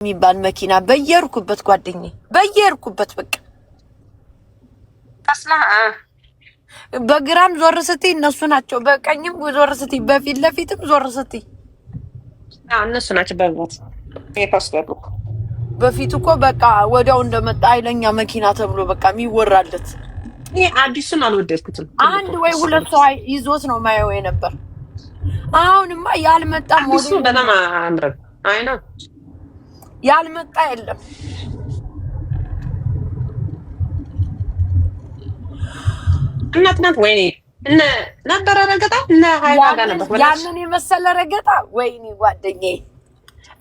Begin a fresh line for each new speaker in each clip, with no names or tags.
የሚባል መኪና በየርኩበት ጓደኛዬ በየርኩበት በቃ
አስላ
በግራም ዞር ስትይ እነሱ ናቸው፣ በቀኝም ዞር ስትይ በፊት ለፊትም ዞር ስትይ
እነሱ ናቸው። በብዛት የታስገሩ
በፊት እኮ በቃ ወዲያው እንደመጣ ኃይለኛ መኪና ተብሎ በቃ የሚወራለት።
ይሄ አዲሱን አልወደድኩትም።
አንድ ወይ ሁለት ሰው ይዞት ነው ማየው የነበር። አሁንማ ያልመጣ
ሞዴል በጣም አምረን አይና
ያልመጣ የለም።
እናት ወይኔ እነ ነበር ረገጣ እነ ሀይላ ጋር ነበር
ያንን የመሰለ ረገጣ። ወይኔ ጓደኛዬ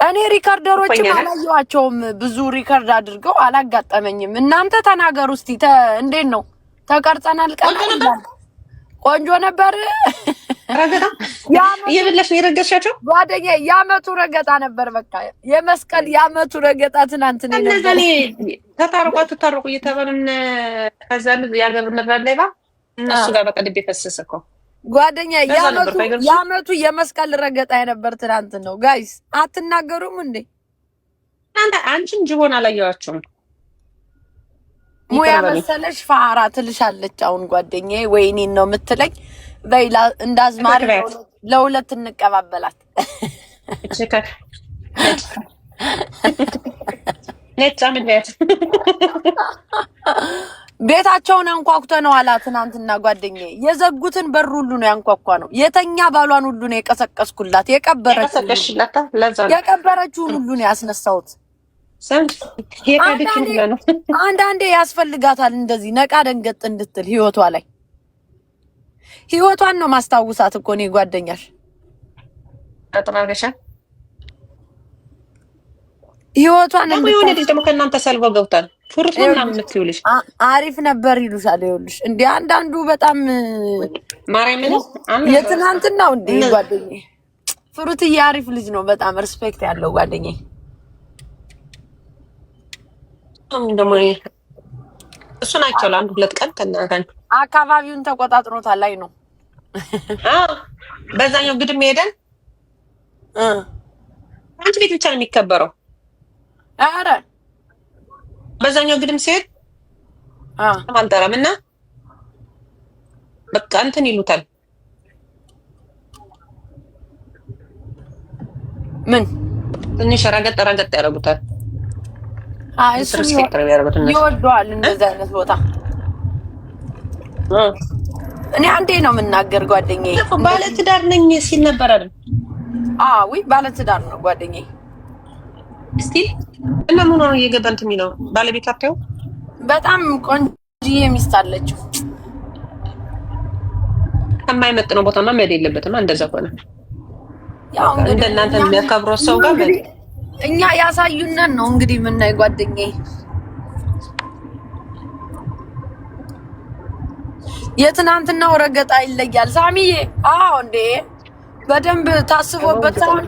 እኔ ሪከርደሮችም አላየኋቸውም። ብዙ ሪከርድ አድርገው አላጋጠመኝም። እናንተ ተናገሩ እስቲ እንዴት ነው? ተቀርጸናል። ቆንጆ ነበር
ረገጣ። እየበላሽ ነው የረገጥሻቸው
ጓደኛዬ? የዓመቱ ረገጣ ነበር። በቃ የመስቀል የዓመቱ ረገጣ ትናንት ነው።
እነዛኔ ተታርቁ እየተባልን ከዛ ያገር ነበር ላይባ እነሱ ጋር በቃ ልብ የፈሰሰ እኮ
ጓደኛዬ። የዓመቱ የመስቀል ረገጣ የነበር ትናንት ነው። ጋይስ አትናገሩም እንዴ?
አንቺን ጅቦን አላየኋቸውም።
ሙያ መሰለሽ ፋራ ትልሻለች። አሁን ጓደኛዬ ወይኔን ነው የምትለኝ። በይላ እንዳዝማሪ ለሁለት እንቀባበላት። ቤታቸውን አንኳኩተ ነው አላ ትናንትና ጓደኛዬ። የዘጉትን በር ሁሉ ነው ያንኳኳ ነው። የተኛ ባሏን ሁሉ ነው የቀሰቀስኩላት። የቀበረችውን ሁሉ ነው ያስነሳሁት። አንዳንዴ ያስፈልጋታል እንደዚህ ነቃ ደንገጥ እንድትል ህይወቷ ላይ። ህይወቷን ነው ማስታውሳት እኮ ነው ጓደኛሽ።
አጥራገሻ
ህይወቷን
ደግሞ የሆነ ልጅ ደግሞ ከእናንተ ሰልቦ ገብቷል። ፍሩት ነው ምናምን የምትይውልሽ
አሪፍ ነበር ይሉሻል። ይኸውልሽ እንደ አንዳንዱ በጣም
ማርያምን
የትናንትናው እንደ ጓደኛዬ ፍሩትዬ አሪፍ ልጅ ነው። በጣም ሪስፔክት ያለው ጓደኛዬ።
ደግሞ እሱን አይቼዋለሁ አንድ ሁለት ቀን ከእናንተ
አካባቢውን ተቆጣጥሮታል ላይ ነው።
በዛኛው ግድም ሄደን አንቺ ቤት ብቻ ነው የሚከበረው።
አረ
በዛኛው ግድም ሲሄድ አልጠራም እና በቃ እንትን ይሉታል።
ምን
ትንሽ ረገጥ ያደርጉታል።
ይወደዋል እንደዚህ አይነት ቦታ። እኔ አንዴ ነው የምናገር ጓደኛዬ።
ባለትዳር ነኝ ሲል ነበር አይደል?
አዎ ባለትዳር ነው ጓደኛዬ።
እስቲ እና ምን ነው እየገባንት የሚለው ባለቤት አታየው?
በጣም ቆንጆዬ ሚስት አለችው።
ከማይመጥነው ቦታማ መሄድ የለበትም። እንደዛ ሆነ
ያው
እንደናንተ የሚያከብረው ሰው ጋር
እኛ ያሳዩነን ነው እንግዲህ የምናይ ጓደኛዬ። የትናንትናው ረገጣ ይለያል ሳሚዬ። አዎ እንዴ በደንብ ታስቦበት ሳይሆን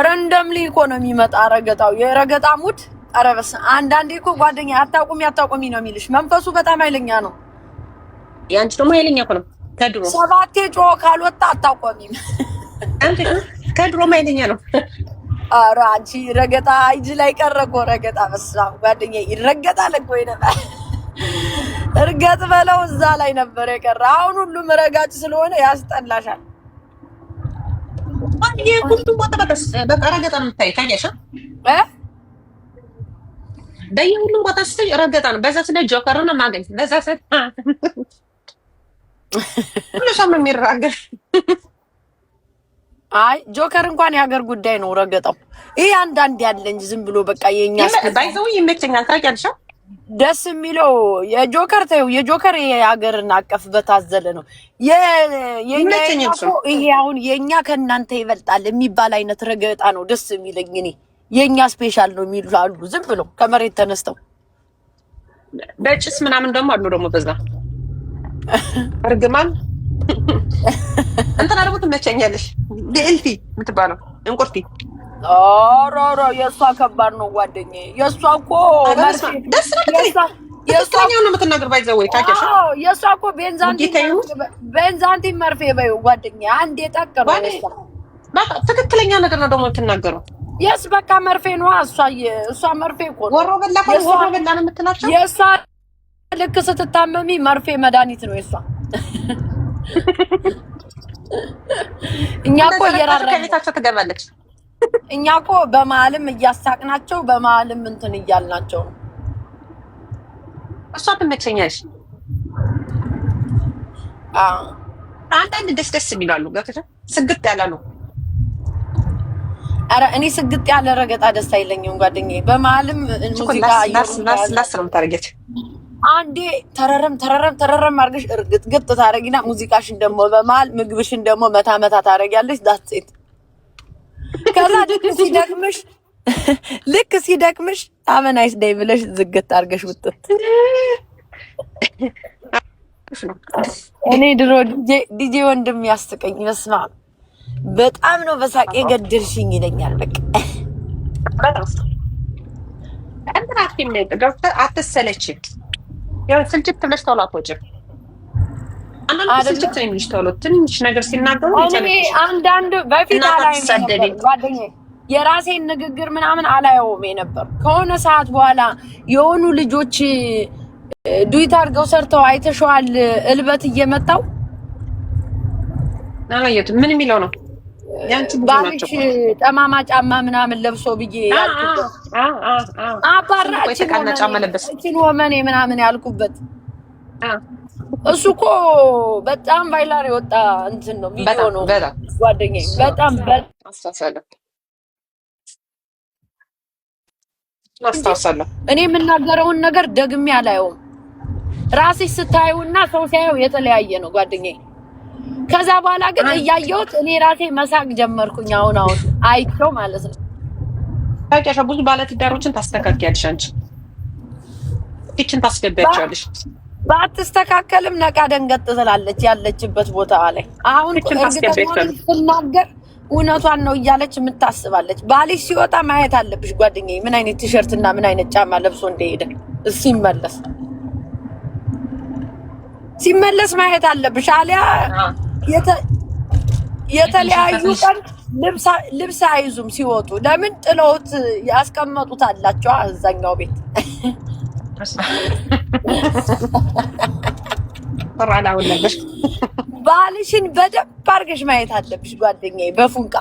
ረንደምሊ እኮ ነው የሚመጣ ረገጣው። የረገጣ ሙድ ጠረበስ። አንዳንዴ እኮ ጓደኛዬ አታውቁሚ ነው የሚልሽ። መንፈሱ በጣም ኃይለኛ ነው።
ያንቺ ደግሞ ኃይለኛ እኮ ነው። ከድሮ
ሰባቴ ጮህ ካልወጣ አታውቁሚም።
አንቺ ከድሮ ኃይለኛ ነው።
ኧረ አንቺ ረገጣ እጅ ላይ ቀረ እኮ ረገጣ። በስመ ጓደኛዬ ይረገጣል እኮ ይነጣል። እርገጥ በለው እዛ ላይ ነበር የቀረ። አሁን ሁሉም ረጋጭ ስለሆነ ያስጠላሻል።
አንዴ ሁሉም ቦታ በቃ ረገጣ ነው የምታይ። ታያሻ ሁሉም ቦታ ስትይ ረገጣ ነው። በዛ ስለ ጆከር ነው ማገኝ። በዛ ስለ ሁሉ ሰው ነው የሚራገጥ።
አይ ጆከር እንኳን የሀገር ጉዳይ ነው ረገጣው። ይሄ አንዳንድ ያለ እንጂ ዝም ብሎ በቃ የኛ
ባይዘው ይመቸኛል። ታውቂያለሽ
ደስ የሚለው የጆከር ተይው፣ የጆከር የሀገርን አቀፍ በታዘለ ነው። የኛ ይሄ አሁን የኛ ከእናንተ ይበልጣል የሚባል አይነት ረገጣ ነው ደስ የሚለኝ እኔ። የኛ ስፔሻል ነው የሚሉ አሉ ዝም ብሎ ከመሬት ተነስተው።
በጭስ ምናምን ደግሞ አሉ ደግሞ በዛ እርግማን እንትና ደግሞ ትመቸኛለሽ። ልዕልቲ የምትባለው እንቁርቲ
ኦሮሮ የእሷ ከባድ ነው ጓደኛዬ። የእሷ እኮ
ደስ ነው። የእሷኛው ነው የምትናገር ባይዘው ወይ ታውቂያለሽ?
የእሷ እኮ ቤንዛንቲን መርፌ በይው ጓደኛዬ። አንዴ ጠቀመ።
በቃ ትክክለኛ ነገር ነው ደግሞ የምትናገረው።
የስ በቃ መርፌ ነው እሷ መርፌ እኮ ነው።
ወሮ በላ ነው የምትላቸው።
የሷ ልክ ስትታመሚ መርፌ መድኃኒት ነው የሷ። እኛ እኮ እየራራን
ከቤታቸው ትገባለች።
እኛ እኮ በመሀልም እያሳቅናቸው በመሀልም እንትን እያልናቸው ነው።
እሷ ትመቸኛለሽ። አንዳንድ ደስ የሚላሉ ገብተሽ ስግጥ ያላሉ።
ኧረ እኔ ስግጥ ያለ ረገጣ ደስ አይለኝም ጓደኛዬ። በመሀልም ሙዚቃ
ላስረም ታረጋች።
አንዴ ተረረም አድርገሽ እርግጥ ታረጊና ሙዚቃሽን ደግሞ በመሀል ምግብሽን ደግሞ መታ ታረጊያለሽ። ዳትሴት ከዛ ልክ ሲደክምሽ አመናይስ ደይ ብለሽ ዝግት አድርገሽ ውጥት። እኔ ድሮ ዲጄ ወንድም ያስቀኝ መስማ በጣም ነው በሳቅ የገደልሽኝ ይለኛል። በቃ
በጣም አትሰለችም። ያው ስልችት ብለሽ ተውሎ አትወጪም። አንዳንድ ስልችት ትንሽ ተውሎ ትንሽ ነገር ሲናገሩ
አንዳንድ በፊት ላይ ጓደኛዬ የራሴን ንግግር ምናምን አላየውም ነበር። ከሆነ ሰዓት በኋላ የሆኑ ልጆች ዱይት አድርገው ሰርተው አይተሽዋል። እልበት እየመጣው
አላየሁትም። ምን የሚለው ነው? ያንቺ
ባልሽ ጠማማ ጫማ ምናምን ለብሶ ብዬ ያልኩት አባራችን ወመኔ ምናምን ያልኩበት እሱ እኮ በጣም ቫይራል የወጣ እንትን ነው፣ ቪዲዮ ነው ጓደኛዬ። በጣም
አስታውሳለሁ።
እኔ የምናገረውን ነገር ደግሜ አላየውም። ራስሽ ስታዩና ሰው ሲያየው የተለያየ ነው ጓደኛዬ። ከዛ በኋላ ግን እያየሁት እኔ ራሴ መሳቅ ጀመርኩኝ። አሁን አይቼው ማለት ነው።
ታውቂያለሽ፣ ብዙ ባለትዳሮችን ታስተካክያለሽ አንቺ። እቺን ታስገቢያቸዋለሽ።
ባትስተካከልም ነቃ ደንገጥ ትላለች ያለችበት ቦታ ላይ። አሁን እርግጠኛ ስናገር እውነቷን ነው እያለች የምታስባለች። ባልሽ ሲወጣ ማየት አለብሽ ጓደኛዬ፣ ምን አይነት ቲሸርት እና ምን አይነት ጫማ ለብሶ እንደሄደ ሲመለስ ማየት አለብሽ። አሊያ የተለያዩ ቀን ልብስ አይዙም ሲወጡ። ለምን ጥለውት ያስቀመጡት አላቸው እዛኛው ቤት። ባልሽን በደንብ አድርገሽ ማየት አለብሽ ጓደኛዬ በፉንቃ።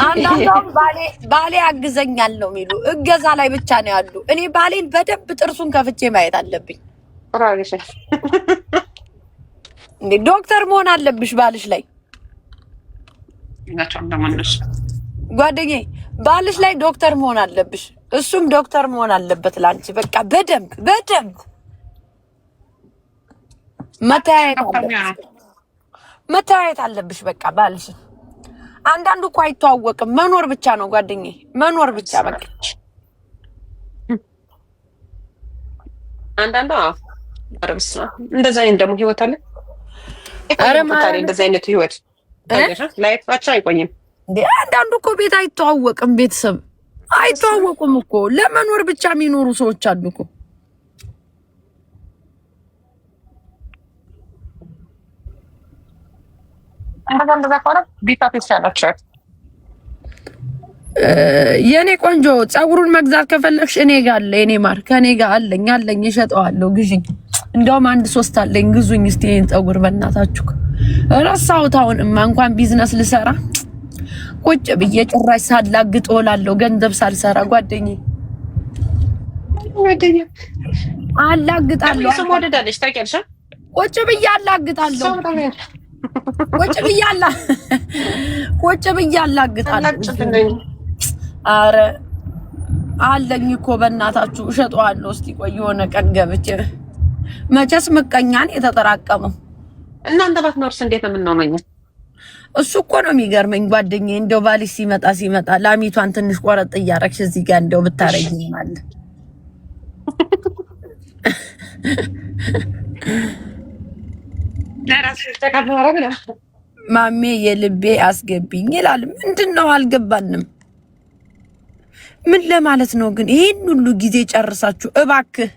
አንዳንዶም ባሌ አግዘኛል ነው የሚሉ እገዛ ላይ ብቻ ነው ያሉ። እኔ ባሌን በደንብ ጥርሱን ከፍቼ ማየት አለብኝ። እንዴ ዶክተር መሆን አለብሽ ባልሽ ላይ ጓደኛዬ። ባልሽ ላይ ዶክተር መሆን አለብሽ፣ እሱም ዶክተር መሆን አለበት ላንቺ። በቃ በደንብ መታየት አለብሽ በቃ ባልሽን። አንዳንዱ እኮ አይተዋወቅም፣ መኖር ብቻ ነው ጓደኛዬ፣ መኖር ብቻ በቃ።
አንዳንዱ አረብስ ነው እንደዛ አይነት ደግሞ ህይወት አለ። እንደዛ አይነት ህይወት ላይፋቸው አይቆይም።
አንዳንዱ እኮ ቤት አይተዋወቅም፣ ቤተሰብ አይተዋወቁም እኮ ለመኖር ብቻ የሚኖሩ ሰዎች አሉ እኮ።
እንደዛ ከሆነ ቢታፊስ ያላችሁ
የኔ ቆንጆ ፀጉሩን መግዛት ከፈለግሽ እኔ ጋር አለ። የኔ ማር ከኔ ጋር አለኝ እሸጠዋለሁ። ግዢኝ። እንደውም 1-3 አለኝ፣ ግዙኝ እስቲ ይሄን ፀጉር በእናታችሁ። ረሳሁት። አሁንማ እንኳን ቢዝነስ ልሰራ ቁጭ ብዬ ጭራሽ ሳላግጥ እውላለሁ፣ ገንዘብ ሳልሰራ ጓደኛዬ። አላግጣለሁ።
ስም ወደዳለች ታውቂያለሽ።
ቁጭ ብዬ አላግጣለሁ። ቁጭ ብዬ አላግጣለሁ። አረ አለኝ እኮ በእናታችሁ እሸጠዋለሁ። እስቲ ቆይ የሆነ ቀን ገብቼ። መቼስ ምቀኛን የተጠራቀመው
እናንተ ባትኖርስ እንዴት ነው የምንሆነው?
እሱ እኮ ነው የሚገርመኝ ጓደኛዬ። እንደው ባልሽ ሲመጣ ላሚቷን ትንሽ ቆረጥ እያረግሽ እዚህ ጋር እንደው ብታረጊኝ ማለት ማሜ የልቤ አስገቢኝ ይላል። ምንድነው አልገባንም። ምን ለማለት ነው ግን? ይሄን ሁሉ ጊዜ ጨርሳችሁ እባክህ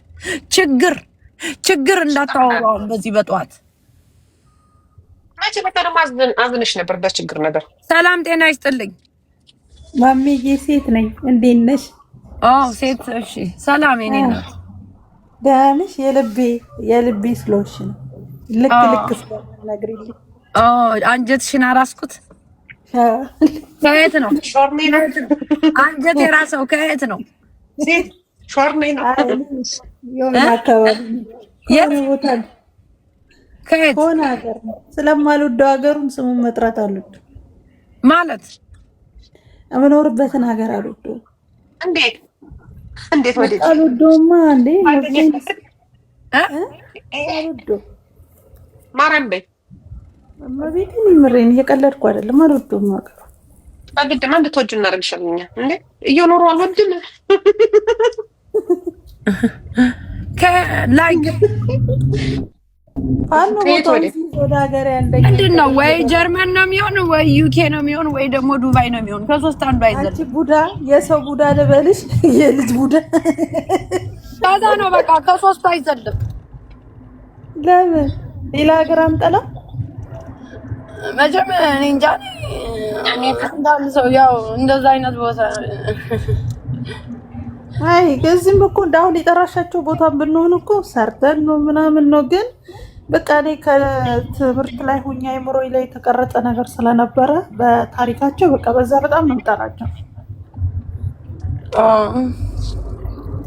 ችግር እንዳታወራው በዚህ በጠዋት
አንቺ በጣም አዝነሽ ነበር በችግር ነገር።
ሰላም ጤና ይስጥልኝ።
ማሜዬ ሴት ነኝ። እንዴት ነሽ?
ሴት። እሺ ሰላም የኔ እናት
ደህና ነሽ? የልቤ ስለሆንሽ ነው። ልክ ስለነግሪልኝ
አንጀትሽን አራስኩት። ከየት ነው አንጀት የራሰው? ከየት ነው?
ሾርኔ ነው
የሆነ አካባቢ ቦታ
ከየት
ሆነ ሀገር ነው። ስለማልወደው ሀገሩን ስሙን መጥራት አልወደው
ማለት
የምኖርበትን ሀገር አልወደውም።
እንዴት ወዴት
አልወደውማ እንዴ አልወደውም።
ማረም በይ
እመቤቴን ይምሬን እየቀለድኩ አይደለም። አልወደውም ሀገሩ
በግድማ እንድትወጁ እናደርግሻለኛ እንዴ እየኖሩ አልወድም
ላይክ ምንድን ነው? ወይ ጀርመን ነው የሚሆን ወይ ዩኬ ነው የሚሆን ወይ ደግሞ ዱባይ ነው የሚሆን። ከሶስት አንዱ አይዘልም።
ቡዳ የሰው ቡዳ ልበልሽ? የልጅ ቡዳ
ታዛ ነው በቃ ከሶስቱ አይዘልም።
ለምን ሌላ ሀገር አንጠላ?
መጀመሪያ እኔ እንጃ እንዳንድ ሰው ያው እንደዛ አይነት ቦታ
አይ ከዚህም እኮ እንዳሁን የጠራሻቸው ቦታ ብንሆን እኮ ሰርተን ነው ምናምን ነው። ግን በቃ እኔ ከትምህርት ላይ ሁኛ አይምሮዬ ላይ የተቀረጸ ነገር ስለነበረ በታሪካቸው በቃ በዛ በጣም ነው የምጠራቸው።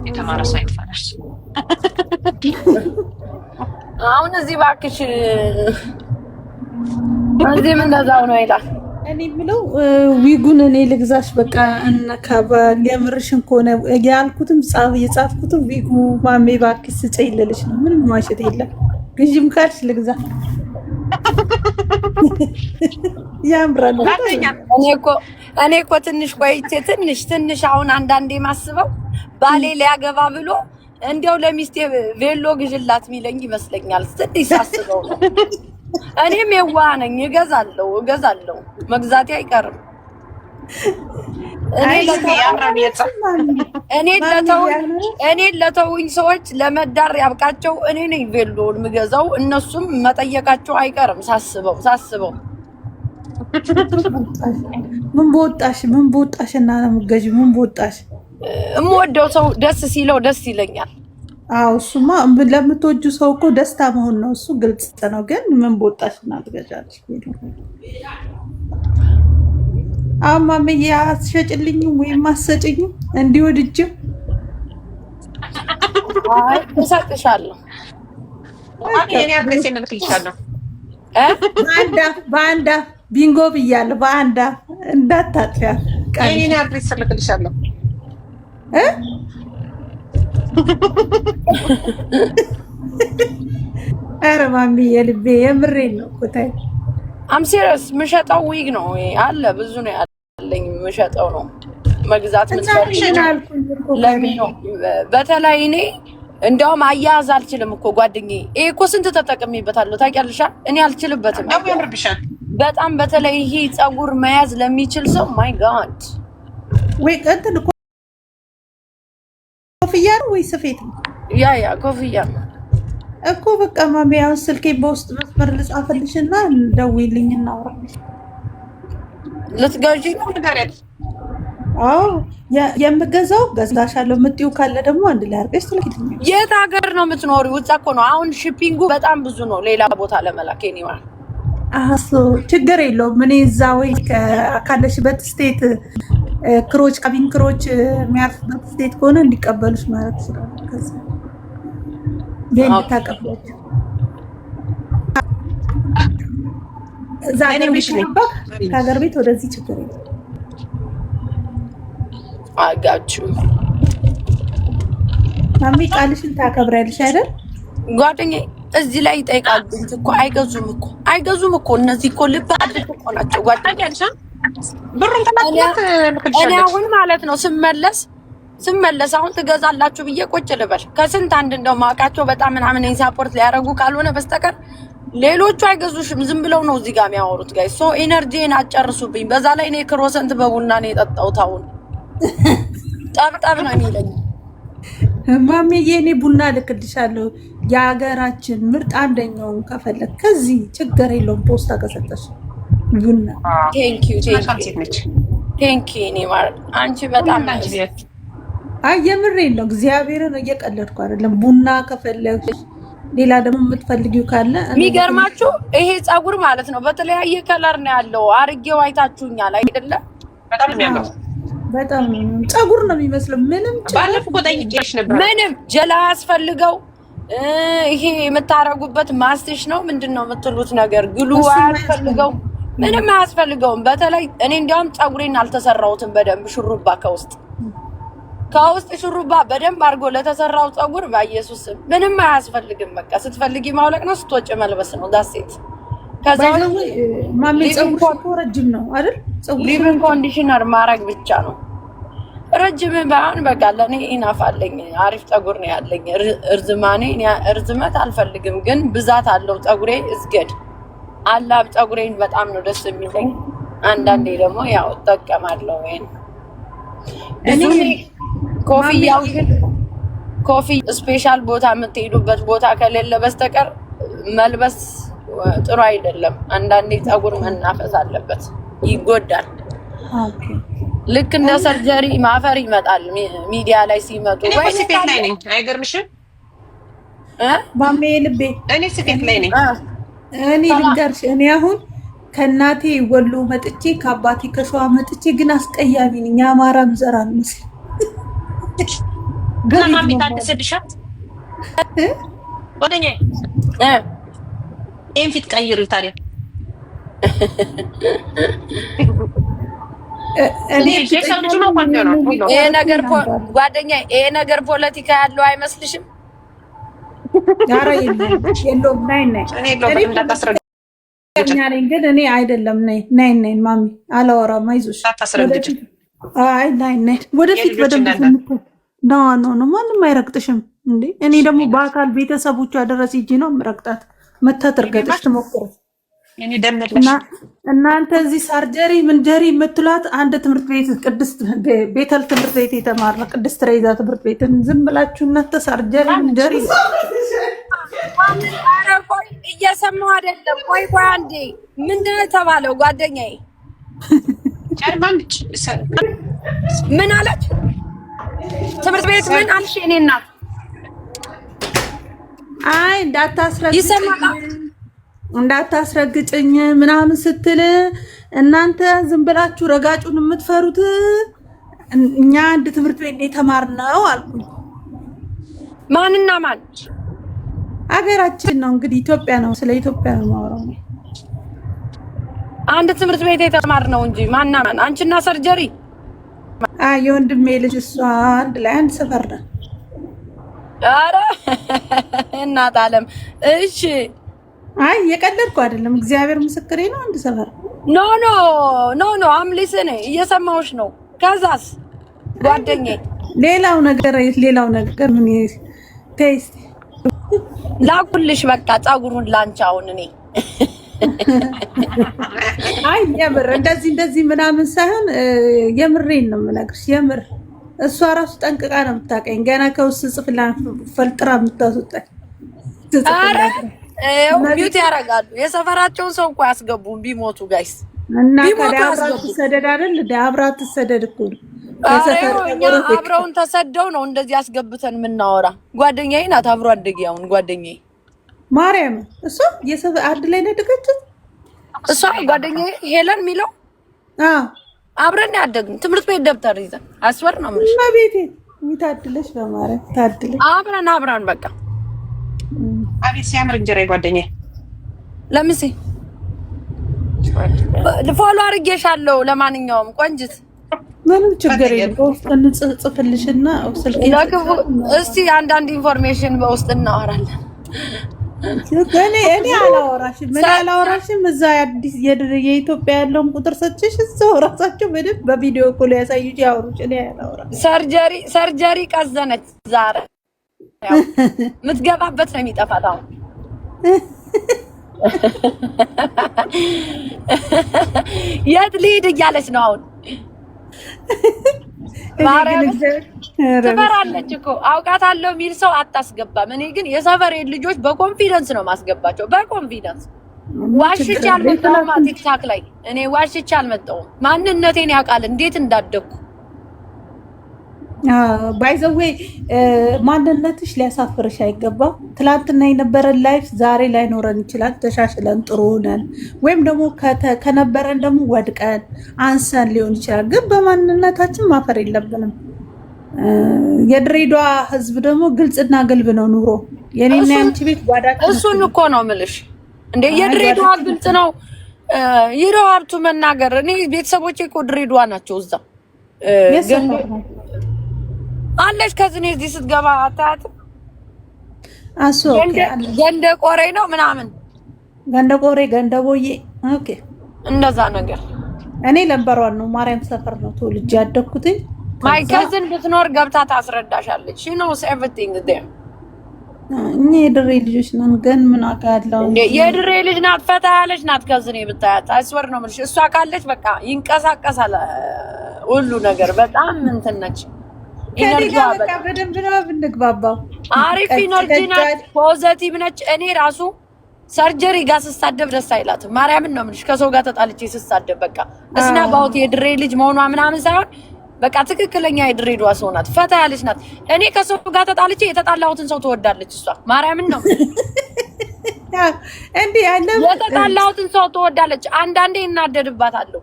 የተማረ ሰው ይፈራል።
አሁን እዚህ እባክሽ እዚህም እንደዛው ነው ይላል።
እኔ የምለው ዊጉን እኔ ልግዛሽ በቃ የምርሽን ከሆነ ያልኩትም የጻፍኩትም ዊጉ ማሜ እባክሽ ስጪኝ ልልሽ ነው። ምንም ማሸት የለም። ግዢም ካልሽ ልግዛ። ያምራል።
እኔ እኮ ትንሽ ቆይቼ ትንሽ አሁን አንዳንዴ ማስበው ባሌ ሊያገባ ብሎ እንዲያው ለሚስቴ ቬሎ ግዥላት ሚለኝ ይመስለኛል። ትንሽ ሳስበው ነው። እኔም የዋህ ነኝ። እገዛለሁ መግዛቴ አይቀርም። እኔ ለተውኝ ሰዎች ለመዳር ያብቃቸው። እኔ ነኝ ቬሎውን ምገዛው፣ እነሱም መጠየቃቸው አይቀርም። ሳስበው
ምን በወጣሽ እና ነው የምትገዢው? ምን በወጣሽ?
የምወደው ሰው ደስ ሲለው ደስ ይለኛል።
አዎ እሱማ ለምትወጁ ሰው እኮ ደስታ መሆን ነው። እሱ ግልጽ ነው። ግን ምን በወጣሽ እና ትገዣለሽ? ማሜዬ አትሸጭልኝም ወይም አትሰጭኝም? እንዲወድጅም
እሰጥሻለሁ።
በአንድ አፍ ቢንጎ ብያለሁ። በአንድ አፍ እንዳታጥፊያ
እኔ አድሬስ እልክልሻለሁ።
ኧረ ማሚ የልቤ የምሬን ነው እኮ ታይ
አምሲረስ ምሸጠው ዊግ ነው አለ ብዙ ነው ያለኝ ምሸጠው ነው መግዛት ምትፈልጊው ለምን ነው? በተለይ እኔ እንደውም አያያዝ አልችልም እኮ ጓደኛዬ። ይሄ እኮ ስንት ተጠቅሜበታለሁ ታውቂያለሽ? እኔ አልችልበትም በጣም በተለይ ይሄ ፀጉር መያዝ ለሚችል ሰው ማይ ጋድ
ወይ እንትን ኮፍያ ነው ወይ ስፌት ነው?
ያ ኮፍያ
እኮ በቃ ማሚ አሁን ስልኬን በውስጥ መስመር ልጻፍልሽና ደውይልኝ እናውራ።
ልትገዢ ነው ንገሪያት።
አዎ የምገዛው ገዝታሻለሁ የምትይው ካለ ደግሞ አንድ ላይ አድርገሽ ትልኪልኝ።
የት ሀገር ነው የምትኖሪው? እዛ እኮ ነው አሁን ሺፒንጉ በጣም ብዙ ነው ሌላ ቦታ ለመላክ ኔማ።
አሶ ችግር የለውም። እኔ እዛ ወይ ካለሽበት ስቴት ክሮች ካቢን ክሮች የሚያርፍበት ስቴት ከሆነ እንዲቀበሉሽ ማለት ይችላል። ከዛ ታቀብላችሁ እዛ ከሀገር ቤት ወደዚህ ችግር የለም።
አጋችሁ
ማሚ ቃልሽን ታከብሪያለሽ አይደል?
ጓደኛዬ እዚህ ላይ ይጠይቃሉ እኮ አይገዙም እኮ እነዚህ እኮ ልብ አድርገው እኮ ናቸው ጓደኛዬ።
ብሩን ተላክለት
እኔ አሁን ማለት ነው ስመለስ አሁን ትገዛላችሁ ብዬ ቁጭ ልበል ከስንት አንድ እንደው ማውቃቸው በጣም ምናምን ሳፖርት ሊያደርጉ ካልሆነ በስተቀር ሌሎቹ አይገዙሽም። ዝም ብለው ነው እዚህ ጋር የሚያወሩት ጋይ ሶ ኢነርጂን አጨርሱብኝ። በዛ ላይ እኔ ክሮሰንት በቡና ነው የጠጣሁት። አሁን ጠብጠብ ነው የሚለኝ።
ማሚዬ እኔ ቡና ልክልሻለሁ የሀገራችን ምርጥ አንደኛውን ከፈለግ ከዚህ ችግር የለውም። ፖስታ ከሰጠሽ ቡና
ቴንክ ዩ ቴንኪ ኒማር አንቺ በጣም
አይ የምሬን ነው። እግዚአብሔርን እየቀለድኩ አይደለም። ቡና ከፈለግሽ ሌላ ደግሞ የምትፈልጊው ካለ
የሚገርማችሁ ይሄ ፀጉር ማለት ነው በተለያየ ከለር ነው ያለው። አርጌው አይታችሁኛል አይደለ?
በጣም የሚያምር
በጣም ፀጉር ነው የሚመስለው። ምንም
ባለፈው ጠይቄሽ ነበር።
ምንም ጀላ ያስፈልገው ይሄ የምታረጉበት ማስቲሽ ነው ምንድነው የምትሉት ነገር ግሉ አያስፈልገው፣ ምንም አያስፈልገውም። በተለይ እኔ እንዲያውም ፀጉሬን አልተሰራሁትም በደንብ ሹሩባ ከውስጥ ሹሩባ በደንብ አድርጎ ለተሰራው ፀጉር በኢየሱስ ምንም አያስፈልግም። በቃ ስትፈልጊ ማውለቅ ነው፣ ስትወጪ መልበስ ነው። ዳሴት ከዛው
ማሚ ፀጉር ረጅም ነው አይደል?
ሊቪንግ ኮንዲሽነር ማድረግ ብቻ ነው። ረጅም ባን በቃ ለኔ ኢናፋለኝ። አሪፍ ፀጉር ነው ያለኝ። እርዝመት አልፈልግም፣ ግን ብዛት አለው ፀጉሬ። እዝገድ አላብ ፀጉሬን በጣም ነው ደስ የሚለኝ። አንዳንዴ ደግሞ ያው እጠቀማለሁ ወይን እኔ ኮፍያው ግን ስፔሻል ቦታ የምትሄዱበት ቦታ ከሌለ በስተቀር መልበስ ጥሩ አይደለም። አንዳንዴ ፀጉር መናፈስ አለበት፣ ይጎዳል። ልክ እንደ ሰርጀሪ ማፈር ይመጣል ሚዲያ ላይ ሲመጡ።
ወይ ስፌት ላይ ነኝ አይገርምሽም?
ማሜ ልቤ
እኔ ስፌት ላይ ነኝ።
እኔ ልንገርሽ፣ እኔ አሁን ከእናቴ ወሎ መጥቼ ከአባቴ ከሸዋ መጥቼ ግን አስቀያሚ ነኝ። የአማራም ዘር አልመስልም።
ግን ማሚ ታድስልሻት ወደኛ ይሄን ፊት ቀይሪ ታዲያ።
ይሄ ነገር ጓደኛዬ፣ ይሄ ነገር ፖለቲካ ያለው አይመስልሽም?
ኧረ የለውም። ነይ ግን እኔ አይደለም። ነይ ማሚ አላወራም። አይዞሽ ነይ ወደፊት በደንብ ኖ ማንም አይረግጥሽም እንዴ። እኔ ደግሞ በአካል ቤተሰቦቿ ድረስ ሂጂ ነው የምረግጣት። መታ ትርገጥሽ ትሞክር። እናንተ እዚህ ሳርጀሪ ምንጀሪ የምትሏት አንድ ትምህርት ቤት ቅድስት ቤተል ትምህርት ቤት የተማርነው ቅድስት ሬዛ ትምህርት ቤትን ዝም ብላችሁ እናንተ ሳርጀሪ ምንጀሪ
እየሰማሁ አይደለም። ቆይ አንዴ ምንድን ነው የተባለው? ጓደኛዬ ምን አለች? ትምህርት ቤት ምን አልሽ? እኔ እናት
አይ እንዳታስረግጭኝ ምናምን ስትል እናንተ ዝም ብላችሁ ረጋጩን የምትፈሩት እኛ አንድ ትምህርት ቤት የተማርነው አልኩኝ።
ማንና ማን?
አገራችን ነው እንግዲህ ኢትዮጵያ ነው። ስለ ኢትዮጵያ ነው የማወራው።
አንድ ትምህርት ቤት የተማርነው እንጂ ማንና ማን? አንቺና ሰርጀሪ?
የወንድሜ ልጅ እሷ አንድ ላይ አንድ ሰፈር ነው።
ኧረ እናት አለም። እሺ
አይ የቀለድኩ አይደለም፣ እግዚአብሔር ምስክሬ ነው። አንድ ሰፈር
ኖ አምሊስኔ እየሰማሁሽ ነው። ከዛስ ጓደኛዬ ሌላው
ነገር ምን ቴስት
ላኩልሽ በቃ ፀጉሩን ላንቺ። አሁን እኔ
አይ የምር እንደዚህ ምናምን ሳይሆን የምሬን ነው የምነግርሽ። የምር እሷ ራሱ ጠንቅቃ ነው የምታውቀኝ። ገና ከውስጥ ጽፍላ ፈልጥራ የምታስወጣኝ።
ቢዩቲ ያደርጋሉ። የሰፈራቸውን ሰው እኮ ያስገቡን ቢሞቱ ጋይስ
እና ከዳብራት ትሰደድ አይደል? ዳብራት ትሰደድ እኮ ነው።
እኛ አብረውን ተሰደው ነው እንደዚህ አስገብተን የምናወራ። ጓደኛዬ ናት አብሮ አደጌ። አሁን ጓደኛዬ
ማርያም እሷ የሰፈ አንድ ላይ ነው ያደገችው።
እሷ ጓደኛዬ ሄለን ሚለው አብረን ያደግን ትምህርት ቤት ደብተር ይዘን አስወር ነው ማለት
ነው። ቤቴ ታድለሽ በማርያም ታድለሽ።
አብረን በቃ
አቤት ሲያምር እንጀራ ጓደኛዬ።
ለምሲ ፎሎ አድርጌሻለሁ። ለማንኛውም ቆንጅት
ምንም ችግር የለም። በውስጥ እንጽፍልሽና ስልክ እስቲ
አንዳንድ ኢንፎርሜሽን በውስጥ እናወራለን።
እኔ አላወራሽም። እዛ አዲስ የኢትዮጵያ ያለውን ቁጥር ሰጥሽ እዛው ራሳቸው በደንብ በቪዲዮ ኮል ያሳዩሽ ያወሩሽ። እኔ አላወራም።
ሰርጀሪ ቀዘነች ዛሬ የምትገባበት ነው የሚጠፋት። አሁን የት ልሂድ እያለች ነው አሁን። ትፈራለች እኮ አውቃታለሁ የሚል ሰው አታስገባም። እኔ ግን የሰፈሬን ልጆች በኮንፊደንስ ነው ማስገባቸው። በኮንፊደንስ ዋሽቼ አልመጣሁም። ቲክታክ ላይ እኔ ዋሽቼ አልመጣሁም። ማንነቴን ያውቃል እንዴት እንዳደኩ።
ባይዘዌ ማንነትሽ ሊያሳፍርሽ አይገባም። ትላንትና የነበረን ላይፍ ዛሬ ላይኖረን ይችላል። ተሻሽለን ጥሩ ሆነን ወይም ደግሞ ከነበረን ደግሞ ወድቀን አንሰን ሊሆን ይችላል። ግን በማንነታችን ማፈር የለብንም። የድሬዳዋ ህዝብ ደግሞ ግልጽና ግልብ ነው ኑሮ። የኔና ያንቺ ቤት ጓዳችን
እሱን እኮ ነው የምልሽ። እንደ የድሬዳዋ ግልጽ ነው ይረው ሀብቱ መናገር። እኔ ቤተሰቦቼ እኮ ድሬዳዋ ናቸው። እዛ ግን አለሽ ከዝኔ እዚህ ስትገባ አታያትም? ገንደ ቆሬ ነው ምናምን
ገንደ ቆሬ ገንደ ቦዬ ኦኬ፣
እንደዛ ነገር።
እኔ ለምበሯን ነው ማርያም ሰፈር ነው ተወልጄ ያደኩትኝ።
ማይ ከዝን ብትኖር ገብታ ታስረዳሻለች። ሺ ኖውስ ኤቭሪቲንግ ዴር።
እኛ የድሬ ልጆች ነን፣ ግን ምን አውቃለሁ።
የድሬ ልጅ ናት፣ ፈታ ያለች ናት። ከዝኔ ብታያት አስወር ነው የምልሽ። እሷ ካለች በቃ ይንቀሳቀሳል ሁሉ ነገር። በጣም እንትን ነች። ኢነርጂ በቃ
በደንብ ነው ብንግባባው።
አሪፍ ኢነርጂ ናት፣ ፖዚቲቭ ነች። እኔ ራሱ ሰርጀሪ ጋር ስሳደብ ደስ አይላትም። ማርያምን ነው የምልሽ። ከሰው ጋር ተጣልቼ ስሳደብ በቃ እስና ባውት የድሬ ልጅ መሆኗ ምናምን ሳይሆን በቃ ትክክለኛ የድሬዳዋ ሰው ናት። ፈታ ያለች ናት። እኔ ከሰው ጋር ተጣልቼ የተጣላሁትን ሰው ትወዳለች እሷ። ማርያምን ነው
እንዴ ያለ
የተጣላሁትን ሰው ትወዳለች። አንዳንዴ እናደድባታለሁ።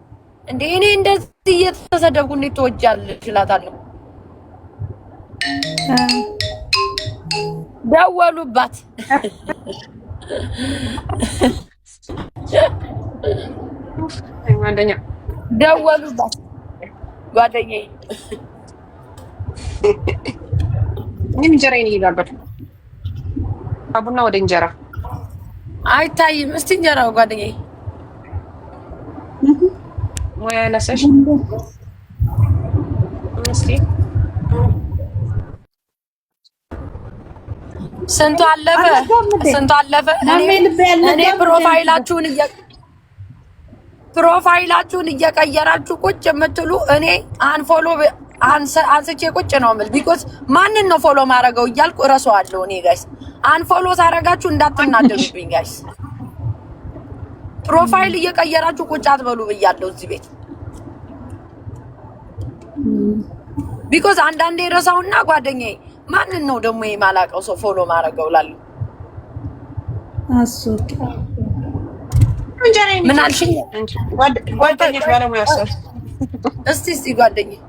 እንዴ እኔ እንደዚህ እየተሰደብኩ እንዴት ትወጃለሽ እላታለሁ። ደወሉባት ደወሉባት ጓደኛዬ
እንጀራዬን እየጋገርኩ አቡና ወደ እንጀራ
አይታይም። እስቲ እንጀራው ጓደኛዬ
ወይ አነሳሽ እስቲ
ስንቱ አለፈ ስንቱ አለፈ። እኔ ፕሮፋይላችሁን እየቀየራችሁ ቁጭ የምትሉ እኔ አንፎሎ አንስቼ ቁጭ ነው የምል። ቢኮዝ ማንን ነው ፎሎ ማድረገው እያልኩ እረሳዋለሁ። እኔ ጋይስ አንፎሎ ሳረጋችሁ እንዳትናደዱብኝ ጋይስ። ፕሮፋይል እየቀየራችሁ ቁጭ አትበሉ ብያለሁ እዚህ ቤት። ቢኮዝ አንዳንዴ እረሳውና ጓደኛዬ ማንን ነው ደግሞ የማላቀው ሰው ፎሎ ማድረገው እላለሁ።
አሱቅ
ምን አልሽኝ?
ጓደኛሽ ባለሙያ ሰው
እስቲ ጓደኛዬ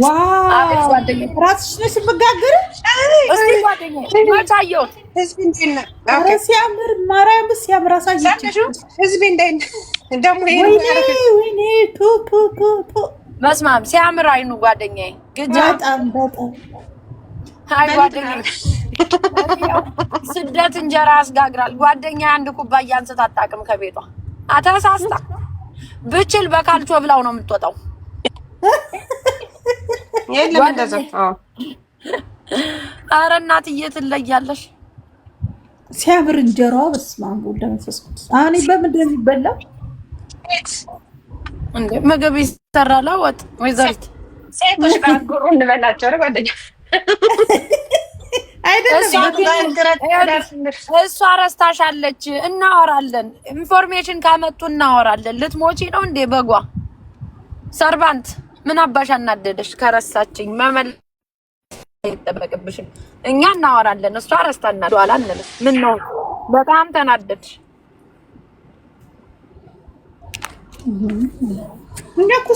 ዋው ራስሽ ነሽ የምትጋግሪው?
እስቲ ጓደኛዬ ማቻየው
ህዝብ እንዴና
ኧረ ሲያምር ማርያም ሲያምር አሳየችው።
ህዝብ እንዴና ደግሞ ይሄ
ወይኔ ቱ ቱ ቱ ቱ
መስማም ሲያምር አይኑ ጓደኛዬ ግጃ
በጣም
ሃይ ጓደኛዬ ስደት እንጀራ ያስጋግራል። ጓደኛዬ አንድ ኩባያ አንስታ አታውቅም ከቤቷ አታሳስታ ብችል በካልቾ ብላው ነው የምትወጣው።
የለም እንደዛ።
ኧረ እናትዬ ትለያለሽ።
ሲያምር እንጀራው በስመ አብ ወወልድ ወመንፈስ ቅዱስ። አሁን በምንድን ነው የሚበላው?
እንዴ ምግብ ይሰራል። ወጥ ወይዘሪት
ሴቶች ጋር ጉሩ እንበላቸው ነው ጓደኛ
እሷ ረስታሻለች። እናወራለን። ኢንፎርሜሽን ካመጡ እናወራለን። ልትሞቺ ነው እንዴ በጓ ሰርቫንት? ምን አባሽ አናደደሽ? ከረሳችኝ መመለስ አይጠበቅብሽም። እኛ እናወራለን። እሷ ረስታና ኋላ እንመለስ። ምን ነው በጣም ተናደድሽ?
እኛ እኮ